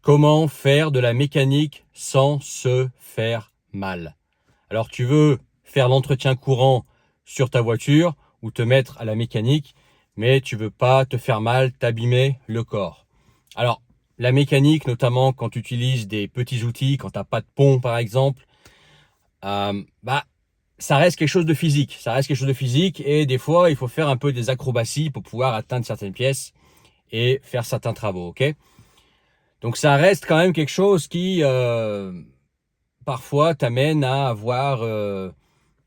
Comment faire de la mécanique sans se faire mal? Alors tu veux faire l'entretien courant sur ta voiture ou te mettre à la mécanique, mais tu veux pas te faire mal, t'abîmer le corps. Alors la mécanique, notamment quand tu utilises des petits outils, quand tu n'as pas de pont par exemple, euh, bah ça reste quelque chose de physique. Ça reste quelque chose de physique et des fois il faut faire un peu des acrobaties pour pouvoir atteindre certaines pièces et faire certains travaux, ok? Donc ça reste quand même quelque chose qui parfois t'amène à avoir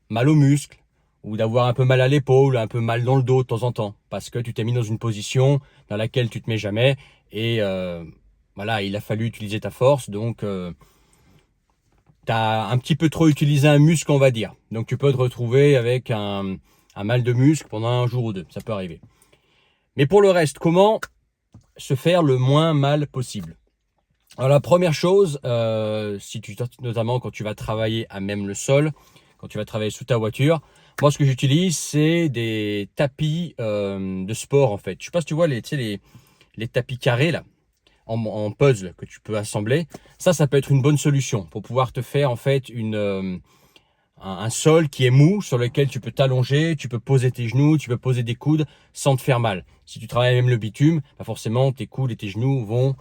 mal aux muscles ou d'avoir un peu mal à l'épaule, un peu mal dans le dos de temps en temps parce que tu t'es mis dans une position dans laquelle tu te mets jamais et voilà, il a fallu utiliser ta force, donc tu as un petit peu trop utilisé un muscle, on va dire. Donc tu peux te retrouver avec un mal de muscle pendant un jour ou deux, ça peut arriver. Mais pour le reste, comment se faire le moins mal possible? Alors la première chose, notamment quand tu vas travailler à même le sol, quand tu vas travailler sous ta voiture, moi ce que j'utilise c'est des tapis de sport en fait. Je sais pas si tu vois les tapis carrés là, en puzzle que tu peux assembler. Ça peut être une bonne solution pour pouvoir te faire en fait un sol qui est mou sur lequel tu peux t'allonger, tu peux poser tes genoux, tu peux poser des coudes sans te faire mal. Si tu travailles même le bitume, bah forcément tes coudes et tes genoux vont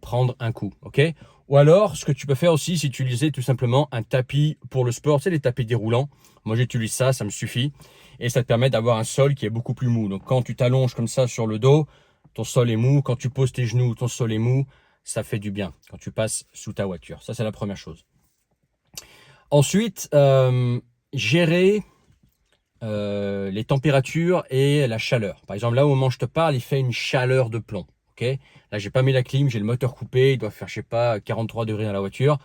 prendre un coup, ok? Ou alors, ce que tu peux faire aussi, c'est utiliser tout simplement un tapis pour le sport, tu sais, les tapis déroulants. Moi, j'utilise ça, ça me suffit. Et ça te permet d'avoir un sol qui est beaucoup plus mou. Donc, quand tu t'allonges comme ça sur le dos, ton sol est mou. Quand tu poses tes genoux, ton sol est mou. Ça fait du bien quand tu passes sous ta voiture. Ça, c'est la première chose. Ensuite, gérer les températures et la chaleur. Par exemple, là au moment où je te parle, il fait une chaleur de plomb. Okay, là, j'ai pas mis la clim, j'ai le moteur coupé, il doit faire, je sais pas, 43 degrés dans la voiture.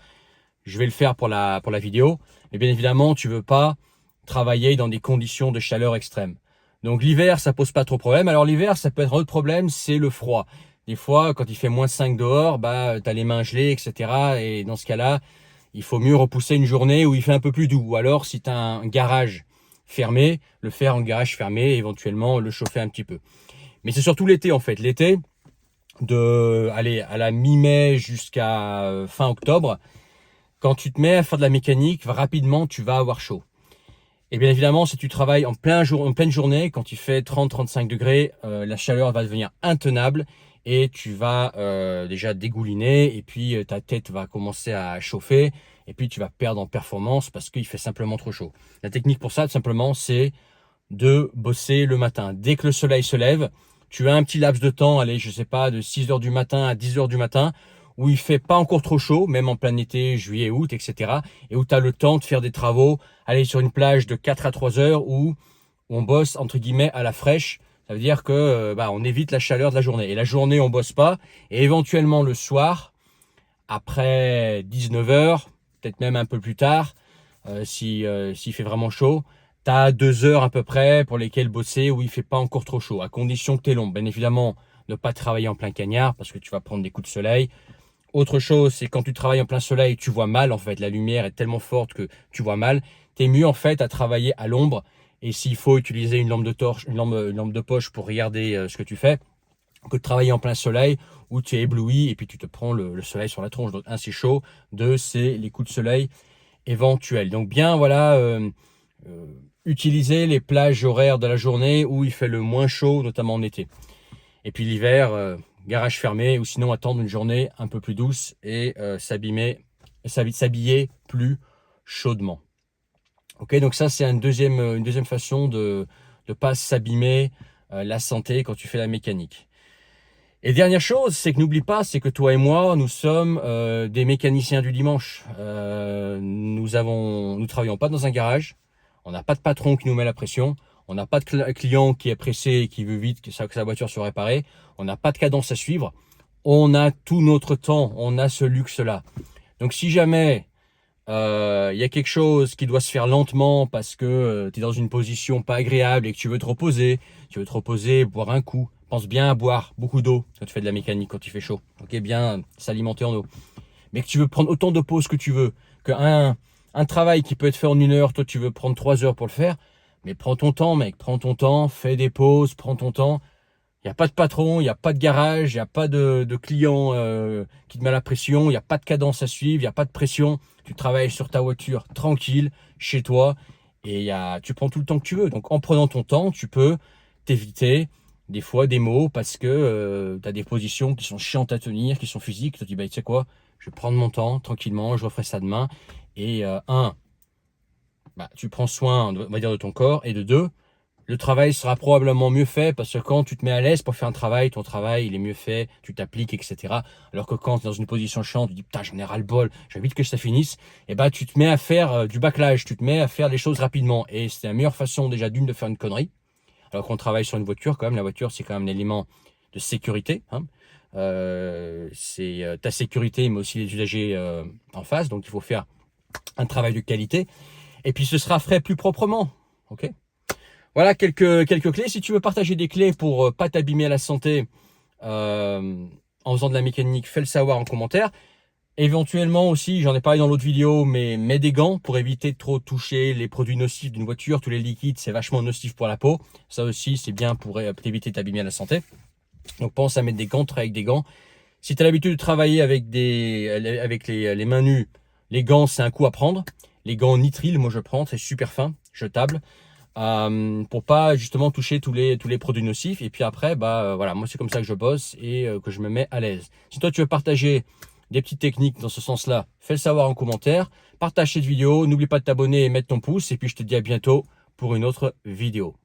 Je vais le faire pour la vidéo. Mais bien évidemment, tu veux pas travailler dans des conditions de chaleur extrême. Donc l'hiver, ça pose pas trop de problème. Alors l'hiver, ça peut être un autre problème, c'est le froid. Des fois, quand il fait -5 dehors, bah, tu as les mains gelées, etc. Et dans ce cas-là, il faut mieux repousser une journée où il fait un peu plus doux. Ou alors, si tu as un garage fermé, le faire en garage fermé et éventuellement le chauffer un petit peu. Mais c'est surtout l'été en fait. L'été, aller à la mi-mai jusqu'à fin octobre, quand tu te mets à faire de la mécanique, rapidement tu vas avoir chaud. Et bien évidemment, si tu travailles en pleine journée, quand il fait 30-35 degrés, la chaleur va devenir intenable et tu vas déjà dégouliner et puis ta tête va commencer à chauffer et puis tu vas perdre en performance parce qu'il fait simplement trop chaud. La technique pour ça, tout simplement, c'est de bosser le matin. Dès que le soleil se lève, tu as un petit laps de temps, allez, je sais pas, de 6 heures du matin à 10 heures du matin, où il fait pas encore trop chaud, même en plein été, juillet, août, etc. Et où tu as le temps de faire des travaux, aller sur une plage de 4 à 3 heures où on bosse, entre guillemets, à la fraîche. Ça veut dire que on évite la chaleur de la journée. Et la journée, on bosse pas. Et éventuellement le soir, après 19 heures, peut-être même un peu plus tard, s'il fait vraiment chaud, tu as 2 heures à peu près pour lesquelles bosser où il fait pas encore trop chaud, à condition que tu es long. Bien évidemment, ne pas travailler en plein cagnard parce que tu vas prendre des coups de soleil. Autre chose, c'est quand tu travailles en plein soleil, tu vois mal en fait. La lumière est tellement forte que tu vois mal. Tu es mieux en fait à travailler à l'ombre. Et s'il faut utiliser une lampe de torche, une lampe de poche pour regarder ce que tu fais, que de travailler en plein soleil où tu es ébloui et puis tu te prends le soleil sur la tronche. Donc un, c'est chaud. Deux, c'est les coups de soleil éventuels. Donc bien voilà, utiliser les plages horaires de la journée où il fait le moins chaud, notamment en été. Et puis l'hiver, garage fermé ou sinon attendre une journée un peu plus douce et s'habiller plus chaudement. Ok, donc ça c'est une deuxième façon de ne pas s'abîmer la santé quand tu fais la mécanique. Et dernière chose, c'est que n'oublie pas, c'est que toi et moi, nous sommes des mécaniciens du dimanche. Nous travaillons pas dans un garage. On n'a pas de patron qui nous met la pression. On n'a pas de client qui est pressé et qui veut vite que sa voiture soit réparée. On n'a pas de cadence à suivre. On a tout notre temps. On a ce luxe-là. Donc si jamais y a quelque chose qui doit se faire lentement parce que tu es dans une position pas agréable et que tu veux te reposer, boire un coup. Pense bien à boire beaucoup d'eau quand tu fais de la mécanique, quand il fait chaud. Ok, bien s'alimenter en eau. Mais que tu veux prendre autant de pauses que tu veux, un travail qui peut être fait en 1 heure, toi tu veux prendre 3 heures pour le faire, mais prends ton temps, mec, prends ton temps, fais des pauses, prends ton temps. Il n'y a pas de patron, il n'y a pas de garage, il n'y a pas de client qui te met la pression, il n'y a pas de cadence à suivre, il n'y a pas de pression. Tu travailles sur ta voiture tranquille, chez toi, et tu prends tout le temps que tu veux. Donc en prenant ton temps, tu peux t'éviter des fois des mots parce que tu as des positions qui sont chiantes à tenir, qui sont physiques. Tu te dis, bah, tu sais quoi, je vais prendre mon temps tranquillement, je referai ça demain. Et bah, tu prends soin, on va dire, de ton corps. Et de deux, le travail sera probablement mieux fait parce que quand tu te mets à l'aise pour faire un travail, ton travail il est mieux fait, tu t'appliques, etc. Alors que quand tu es dans une position chiante, tu dis putain, j'en ai ras le bol, j'ai envie que ça finisse, et bah tu te mets à faire du bâclage, tu te mets à faire les choses rapidement. Et c'est la meilleure façon déjà d'une de faire une connerie. Alors qu'on travaille sur une voiture, quand même, la voiture c'est quand même un élément de sécurité. Hein. C'est ta sécurité, mais aussi les usagers en face. Donc il faut faire un travail de qualité. Et puis ce sera fait plus proprement. Ok. Voilà quelques clés. Si tu veux partager des clés pour pas t'abîmer à la santé en faisant de la mécanique, fais le savoir en commentaire. Éventuellement aussi, j'en ai parlé dans l'autre vidéo, mais mets des gants pour éviter de trop toucher les produits nocifs d'une voiture. Tous les liquides, c'est vachement nocif pour la peau. Ça aussi, c'est bien pour éviter de t'abîmer à la santé. Donc pense à mettre des gants, travaille avec des gants. Si tu as l'habitude de travailler avec les mains nues, les gants, c'est un coup à prendre. Les gants nitriles, moi je prends, c'est super fin, jetable. Pour pas justement toucher tous les produits nocifs. Et puis après, voilà, moi c'est comme ça que je bosse et que je me mets à l'aise. Si toi tu veux partager des petites techniques dans ce sens-là, fais le savoir en commentaire. Partage cette vidéo, n'oublie pas de t'abonner et mettre ton pouce. Et puis je te dis à bientôt pour une autre vidéo.